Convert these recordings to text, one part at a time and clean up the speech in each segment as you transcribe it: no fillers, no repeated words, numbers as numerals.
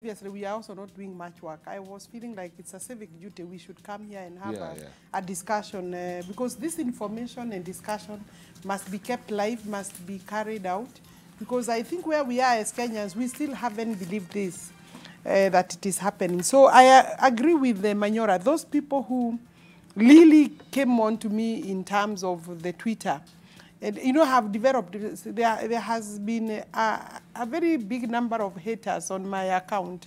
Obviously, we are also not doing much work. I was feeling like it's a civic duty. We should come here and have a discussion because this information and discussion must be kept live, must be carried out. Because I think where we are as Kenyans, we still haven't believed this, that it is happening. So I agree with the Manyora. Those people who really came on to me in terms of the Twitter, and, you know, have developed, there has been a very big number of haters on my account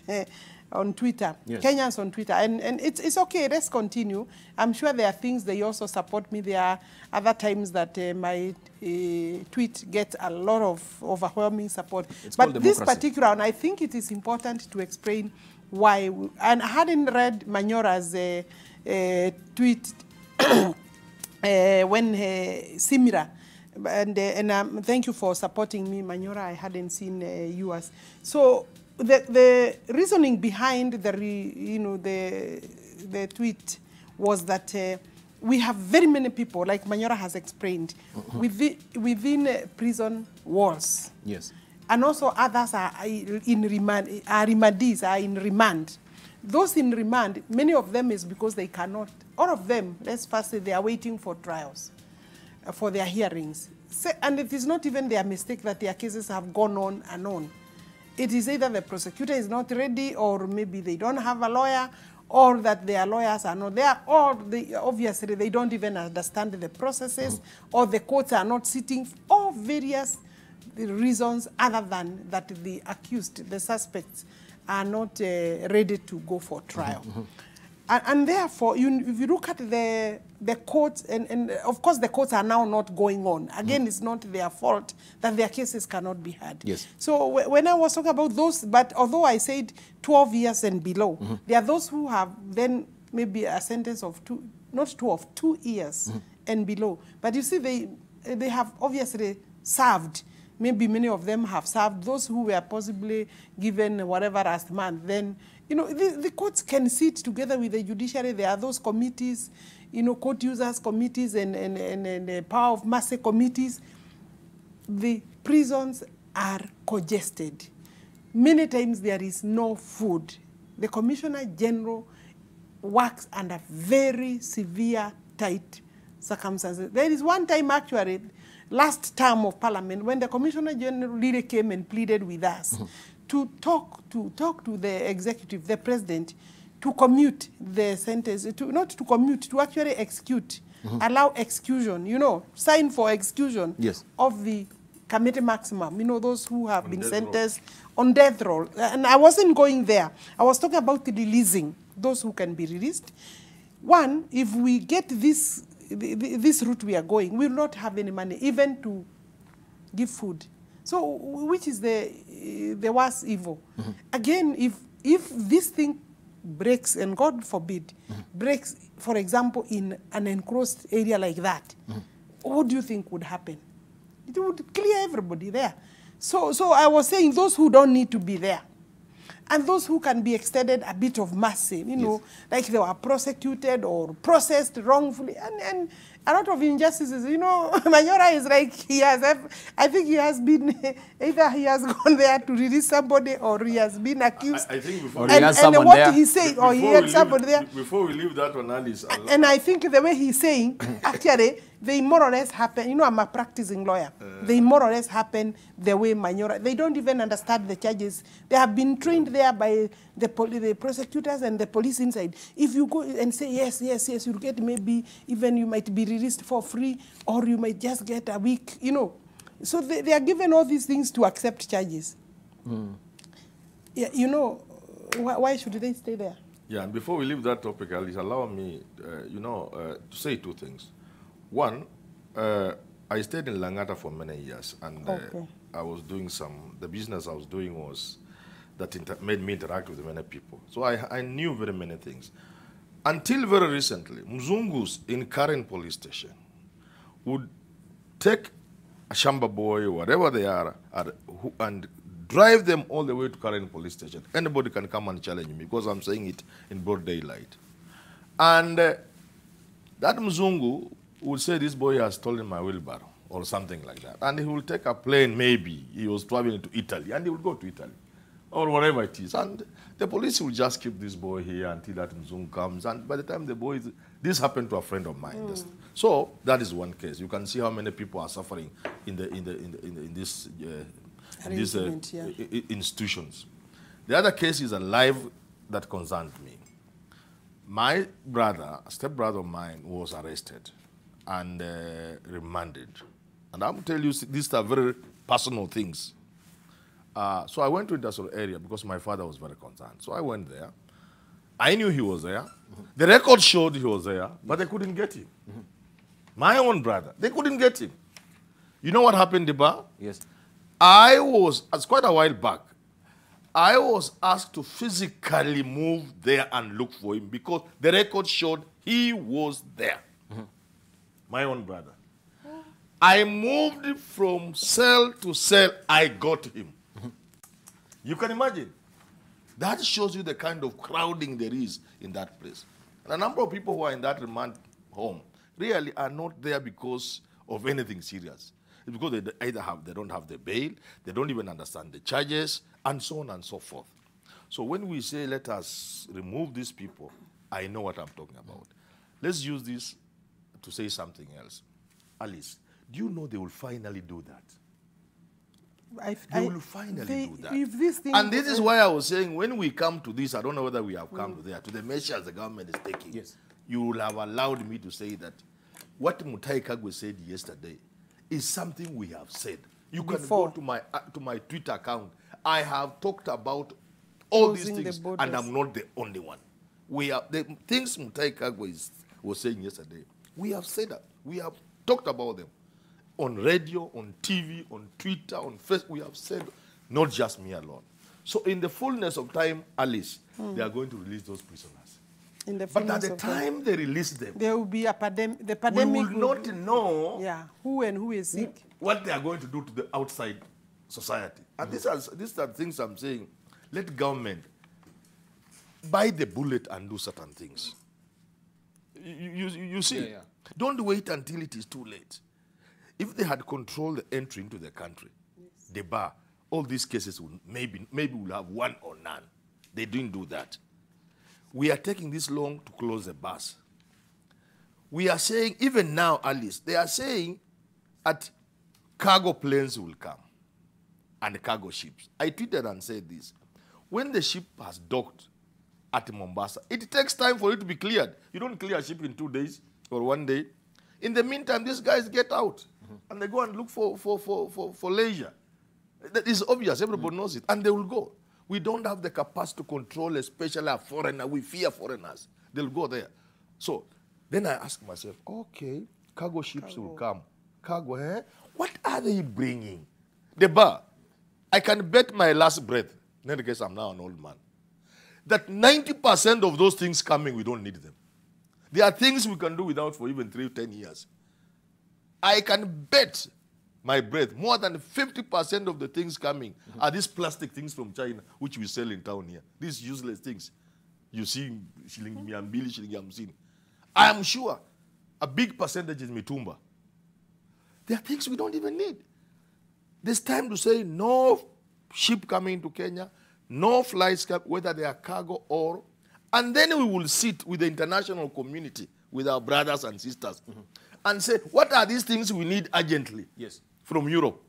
on Twitter, yes. Kenyans on Twitter, and it's okay, let's continue. I'm sure there are things they also support me. There are other times that my tweet gets a lot of overwhelming support. But this particular one, I think it is important to explain why. And I hadn't read Manyora's tweet when Simira, and thank you for supporting me, Manyora. I hadn't seen yours. So the reasoning behind the tweet was that we have very many people, like Manyora has explained, within prison walls. Yes. And also others are in remand, are in remand. Those in remand, many of them is because they cannot, all of them, let's first say, they are waiting for trials, for their hearings. And it is not even their mistake that their cases have gone on and on. It is either the prosecutor is not ready, or maybe they don't have a lawyer, or that their lawyers are not there, or obviously they don't even understand the processes, or the courts are not sitting, or various reasons other than that the accused, the suspects, are not ready to go for trial. And therefore, if you look at the courts, and of course the courts are now not going on. Again, it's not their fault that their cases cannot be heard. Yes. So when I was talking about those, but although I said 12 years and below, there are those who have then maybe a sentence of 2 years and below. But you see, they have obviously served. Maybe many of them have served. Those who were possibly given whatever last month, then, you know, the courts can sit together with the judiciary. There are those committees, you know, court users committees and power of mercy committees. The prisons are congested. Many times there is no food. The Commissioner General works under very severe, tight circumstances. There is one time actually, last term of Parliament, when the Commissioner General really came and pleaded with us to talk to the executive, the president, to commute the sentence, not to commute, to actually execute, allow execution, you know, sign for execution of the committee maximum, you know, those who have been sentenced on death row. And I wasn't going there. I was talking about releasing those who can be released. One, if we get this route we are going, we will not have any money even to give food. So, which is the worst evil? Again, if this thing breaks, and God forbid, breaks, for example, in an enclosed area like that, what do you think would happen? It would clear everybody there. So I was saying those who don't need to be there, and those who can be extended a bit of mercy, you know, like they were prosecuted or processed wrongfully, and a lot of injustices, you know. Manyora is like, I think he has been, either he has gone there to release somebody, or he has been accused. I think before he has someone what there. He said, or he had somebody there. Before we leave that one, Alice. And I think the way he's saying, actually, they more or less happen, you know, I'm a practicing lawyer. They more or less happen the way Manyora, they don't even understand the charges. They have been trained there by the prosecutors and the police inside. If you go and say, yes, you'll get maybe, even you might be released for free, or you might just get a week, you know. So they are given all these things to accept charges. Yeah, you know, why should they stay there? Yeah, and before we leave that topic, Alice, allow me, to say two things. One, I stayed in Langata for many years, and I was doing the business I was doing was that made me interact with many people. So I knew very many things. Until very recently, Mzungus in Karen police station would take a Shamba boy, whatever they are, and drive them all the way to Karen police station. Anybody can come and challenge me, because I'm saying it in broad daylight. And that Mzungu would say, this boy has stolen my wheelbarrow, or something like that. And he will take a plane, maybe. He was traveling to Italy, and he would go to Italy. or whatever it is. And the police will just keep this boy here until that Mzungu comes. And by the time the boy this happened to a friend of mine. So that is one case. You can see how many people are suffering in these institutions. The other case is a life that concerned me. My brother, a step-brother of mine, was arrested and remanded. And I'm telling you, these are very personal things. So I went to industrial area because my father was very concerned. So I went there. I knew he was there. The record showed he was there, but they couldn't get him. My own brother, they couldn't get him. You know what happened, Deba? Yes. It's quite a while back, I was asked to physically move there and look for him because the record showed he was there. My own brother. I moved from cell to cell, I got him. You can imagine. That shows you the kind of crowding there is in that place. And a number of people who are in that remand home really are not there because of anything serious. It's because they don't have the bail, they don't even understand the charges, and so on and so forth. So when we say let us remove these people, I know what I'm talking about. Let's use this to say something else. Alice, do you know they will finally do that? They will finally do that. And this is why I was saying, when we come to this, I don't know whether we have come to there, to the measures the government is taking. Yes. You will have allowed me to say that what Mutahi Kagwe said yesterday is something we have said. You can go to my Twitter account. I have talked about all these things, and I'm not the only one. The things Mutahi Kagwe was saying yesterday, we have said that. We have talked about them. On radio, on TV, on Twitter, on Facebook, we have said, not just me alone. So in the fullness of time, Alice, they are going to release those prisoners. But at the time they release them, there will be the pandemic. We will not know who and who is sick. What they are going to do to the outside society. And these are things I'm saying. Let government bite the bullet and do certain things. You see, don't wait until it is too late. If they had controlled the entry into the country, the bar, all these cases will maybe we'll have one or none. They didn't do that. We are taking this long to close the bus. We are saying, even now, Alice, they are saying at cargo planes will come and cargo ships. I tweeted and said this. When the ship has docked at Mombasa, it takes time for it to be cleared. You don't clear a ship in 2 days or 1 day. In the meantime, these guys get out and they go and look for leisure. That is obvious. Everybody knows it. And they will go. We don't have the capacity to control, especially a foreigner. We fear foreigners. They'll go there. So then I ask myself, okay, cargo ships will come. Cargo, eh? What are they bringing? The bar. I can bet my last breath, in any case I'm now an old man, that 90% of those things coming, we don't need them. There are things we can do without for even 3-10 years. I can bet my breath, more than 50% of the things coming are these plastic things from China, which we sell in town here. These useless things. You see, shilingi miambili, shilingi hamsini. I am sure a big percentage is mitumba. There are things we don't even need. There's time to say no ship coming to Kenya, no flights, whether they are cargo or... And then we will sit with the international community, with our brothers and sisters, and say, what are these things we need urgently from Europe?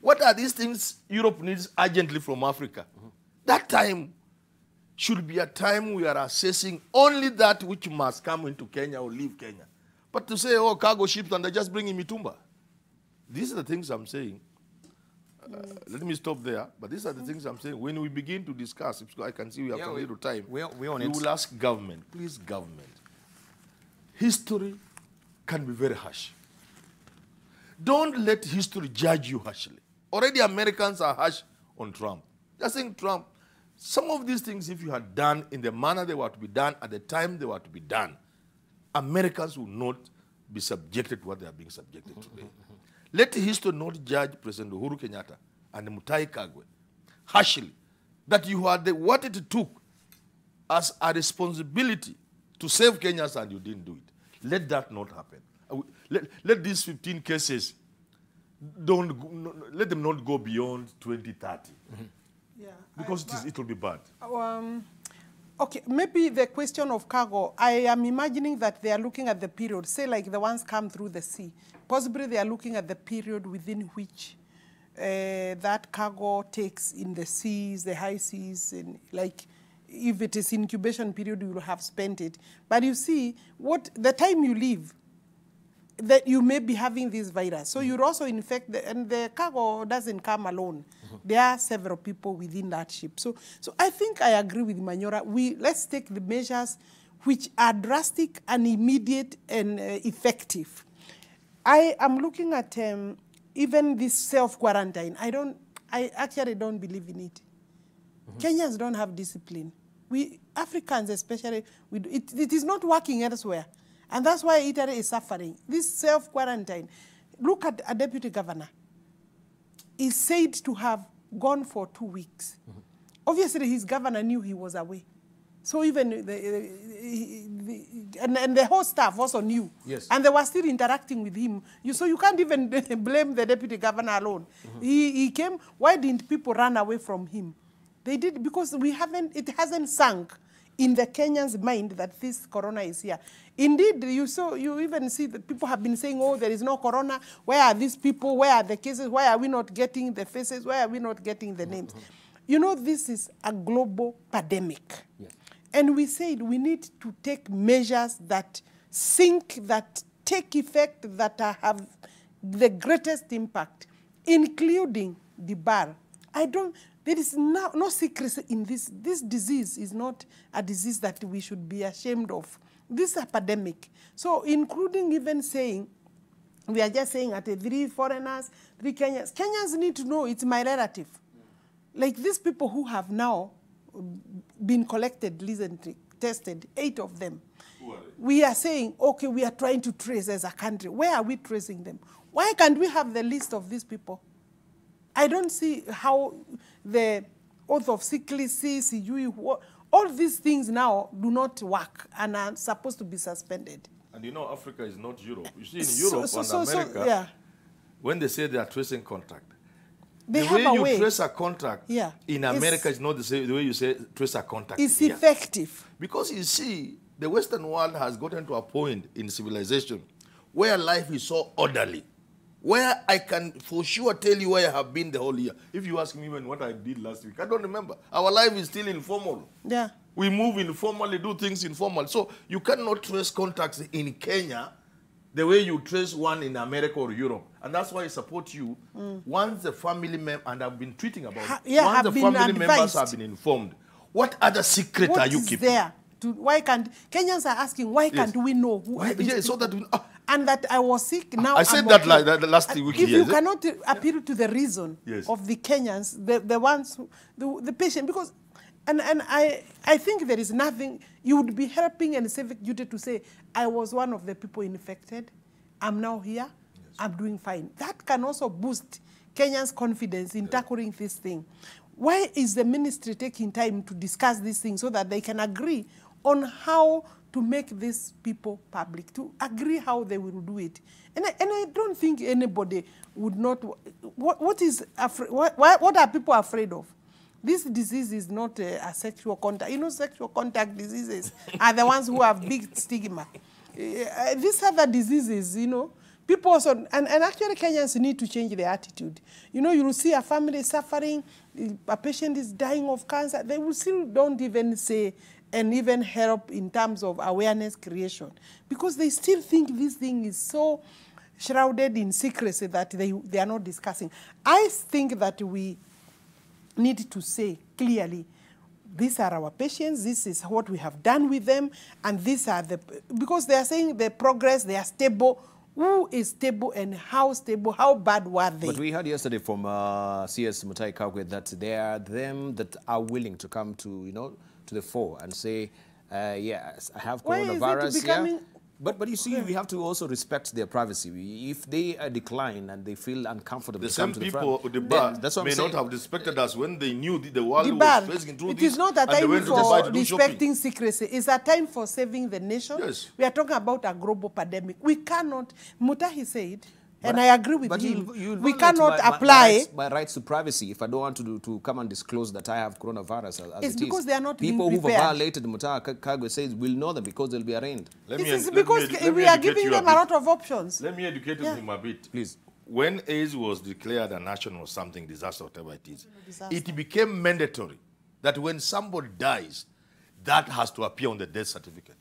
What are these things Europe needs urgently from Africa? That time should be a time we are assessing only that which must come into Kenya or leave Kenya. But to say, oh, cargo ships and they just bring in mitumba. These are the things I'm saying. Let me stop there. But these are the things I'm saying. When we begin to discuss, I can see we have a little time. We will ask government, please government. History can be very harsh. Don't let history judge you harshly. Already Americans are harsh on Trump. Just saying Trump, some of these things, if you had done in the manner they were to be done, at the time they were to be done, Americans will not be subjected to what they are being subjected to today. Let history not judge President Uhuru Kenyatta and Mutahi Kagwe harshly, that you had what it took as a responsibility to save Kenyans and you didn't do it. Let that not happen. Let these 15 cases, let them not go beyond 2030. Yeah. Because it will be bad. Okay, maybe the question of cargo, I am imagining that they are looking at the period, say like the ones come through the sea. Possibly they are looking at the period within which that cargo takes in the seas, the high seas, and like if it is incubation period, you will have spent it. But you see, the time you leave, that you may be having this virus. So you're also infect, and the cargo doesn't come alone. There are several people within that ship. So I think I agree with Manyora. Let's take the measures which are drastic and immediate and effective. I am looking at even this self-quarantine. I actually don't believe in it. Kenyans don't have discipline. We Africans especially, it is not working elsewhere. And that's why Italy is suffering. This self-quarantine. Look at a deputy governor. He's said to have gone for 2 weeks. Obviously, his governor knew he was away. So even the whole staff also knew. Yes. And they were still interacting with him. So you can't even blame the deputy governor alone. He came. Why didn't people run away from him? They did because it hasn't sunk in the Kenyans' mind that this corona is here. Indeed, you even see that people have been saying, oh, there is no corona. Where are these people? Where are the cases? Why are we not getting the faces? Why are we not getting the names? You know, this is a global pandemic. Yes. And we said we need to take measures that take effect, that have the greatest impact, including the bar. There is no secrecy in this. This disease is not a disease that we should be ashamed of. This is a pandemic. So including even saying, we are just saying at 3 foreigners, 3 Kenyans. Kenyans need to know it's my relative. Like these people who have now been collected, recently tested, 8 of them. We are saying, okay, we are trying to trace as a country. Where are we tracing them? Why can't we have the list of these people? I don't see how the oath of secrecy, all these things now do not work and are supposed to be suspended. And you know, Africa is not Europe. You see, in Europe and America, when they say they are tracing contact, the way you trace a contact in America is not the way you say trace a contact. It's effective. Because you see, the Western world has gotten to a point in civilization where life is so orderly, where I can for sure tell you where I have been the whole year. If you ask me even what I did last week, I don't remember. Our life is still informal. Yeah. We move informally, do things informal. So you cannot trace contacts in Kenya the way you trace one in America or Europe. And that's why I support you. Once the family member, and I've been tweeting about it, once the family members have been informed, what other secret are you keeping? There? Why can't Kenyans are asking, why can't we know who so that we, and that I was sick, now I said that like last week. If you cannot appeal to the reason of the Kenyans, the ones, the patient, because, and I think there is nothing, you would be helping and civic duty to say, I was one of the people infected, I'm now here, I'm doing fine. That can also boost Kenyans' confidence in tackling this thing. Why is the ministry taking time to discuss these things so that they can agree on how to make these people public, to agree how they will do it? And I don't think anybody would not. What are people afraid of? This disease is not a sexual contact. You know, sexual contact diseases are the ones who have big stigma. These other diseases, you know, people also, and actually Kenyans need to change their attitude. You know, you will see a family suffering, a patient is dying of cancer, they will still don't even say and even help in terms of awareness creation, because they still think this thing is so shrouded in secrecy that they are not discussing. I think that we need to say clearly, these are our patients, this is what we have done with them, and these are because they are saying the progress, they are stable. Who is stable and how stable, how bad were they? But we heard yesterday from CS Mutai Kagwe that there are them that are willing to come to, you know, to the fore and say, yes, I have coronavirus here. But you see, we have to also respect their privacy. If they decline and they feel uncomfortable, the same people at the bar may not have respected us when they knew the world was facing through this. It is not a time for respecting secrecy. It's a time for saving the nation. Yes. We are talking about a global pandemic. We cannot. Mutahi said, And I agree with him. We cannot apply my rights to privacy if I don't want to come and disclose that I have coronavirus as it's because they are not people being who have violated Mutahi Kagwe says we'll know them because they'll be arraigned. Because we are giving them a lot of options. Let me educate him a bit. Please. When AIDS was declared a national something disaster, whatever it is, it became mandatory that when somebody dies, that has to appear on the death certificate.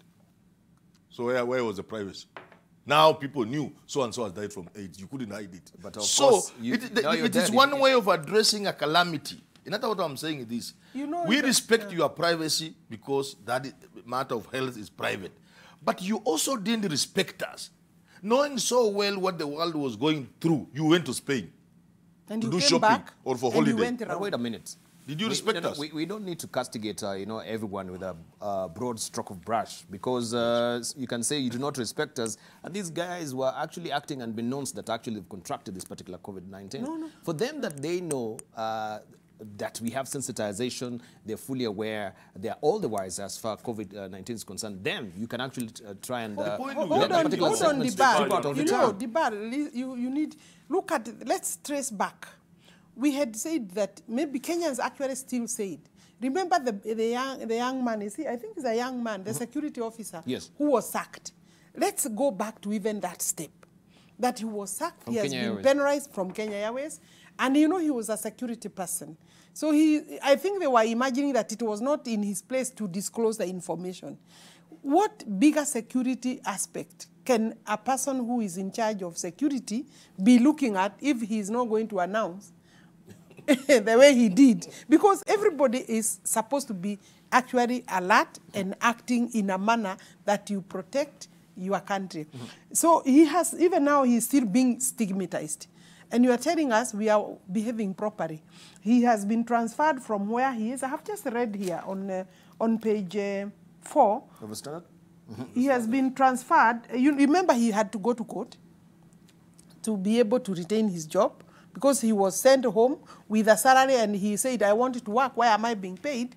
So where was the privacy? Now people knew so-and-so has died from AIDS. You couldn't hide it. But of course, it is one way of addressing a calamity. In other words, what I'm saying is this. We respect your privacy because that matter of health is private. But you also didn't respect us. Knowing so well what the world was going through, you went to Spain and to do shopping or for holiday. Wait a minute. Did you respect us? We don't need to castigate, everyone with a broad stroke of brush because you can say you do not respect us. And these guys were actually acting unbeknownst that actually have contracted this particular COVID-19. No. For them that they know that we have sensitization, they're fully aware, they are all the wise as far as COVID-19 is concerned. Them, you can actually try and... hold on, Dibar. You need... Look at... Let's trace back. We had said that maybe Kenyans actually still said. Remember the young man, I think he's a young man, the security officer, who was sacked. Let's go back to even that step. That he was sacked, he has been penalized from Kenya Airways, and he was a security person. So I think they were imagining that it was not in his place to disclose the information. What bigger security aspect can a person who is in charge of security be looking at if he is not going to announce the way he did? Because everybody is supposed to be actually alert and acting in a manner that you protect your country. So even now he's still being stigmatized. And you are telling us we are behaving properly. He has been transferred from where he is. I have just read here on page 4. He has been transferred. You remember he had to go to court to be able to retain his job, because he was sent home with a salary and he said, I wanted to work. Why am I being paid?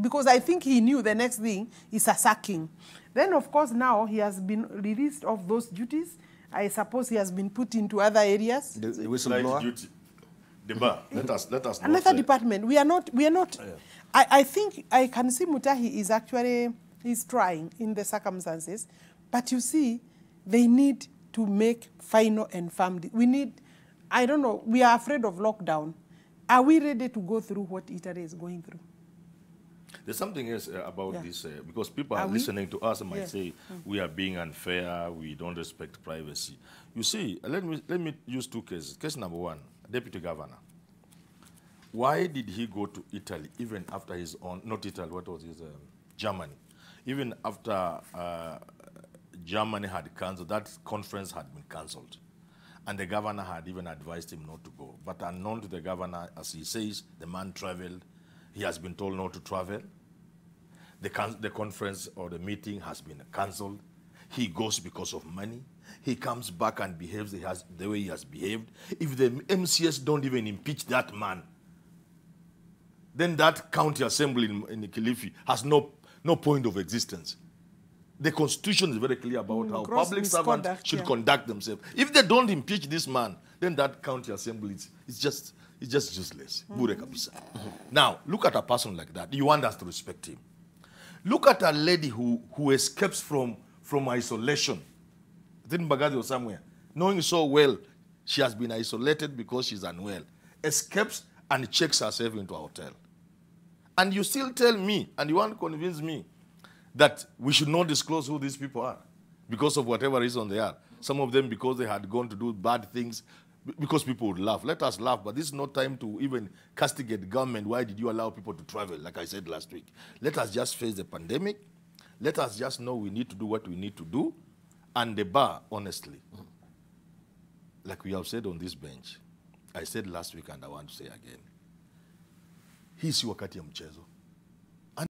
Because I think he knew the next thing is a sacking. Then, of course, now he has been released of those duties. I suppose he has been put into other areas. The whistleblower duty. The bar. Let us another department. We are not. I think I can see Mutahi is actually trying in the circumstances, but you see, they need to make final and firm. We need. I don't know. We are afraid of lockdown. Are we ready to go through what Italy is going through? There's something else about this, because people are listening to us and might say we are being unfair, we don't respect privacy. You see, let me use two cases. Case number one, Deputy Governor. Why did he go to Italy even after his own, not Italy, what was his, Germany? Even after Germany had cancelled, that conference had been cancelled. And the governor had even advised him not to go. But unknown to the governor, as he says, the man traveled. He has been told not to travel. The conference or the meeting has been cancelled. He goes because of money. He comes back and behaves the way he has behaved. If the MCS don't even impeach that man, then that county assembly in Kilifi has no point of existence. The Constitution is very clear about how public servants should conduct themselves. If they don't impeach this man, then that county assembly is just useless. Now, look at a person like that. You want us to respect him. Look at a lady who escapes from isolation. Then Bagadi or somewhere, knowing so well she has been isolated because she's unwell, escapes and checks herself into a hotel. And you still tell me, and you want to convince me, that we should not disclose who these people are because of whatever reason they are. Some of them because they had gone to do bad things, because people would laugh. Let us laugh, but this is not time to even castigate the government. Why did you allow people to travel, like I said last week? Let us just face the pandemic. Let us just know we need to do what we need to do. And the bar, honestly, like we have said on this bench, I said last week and I want to say again, hii si wakati ya mchezo.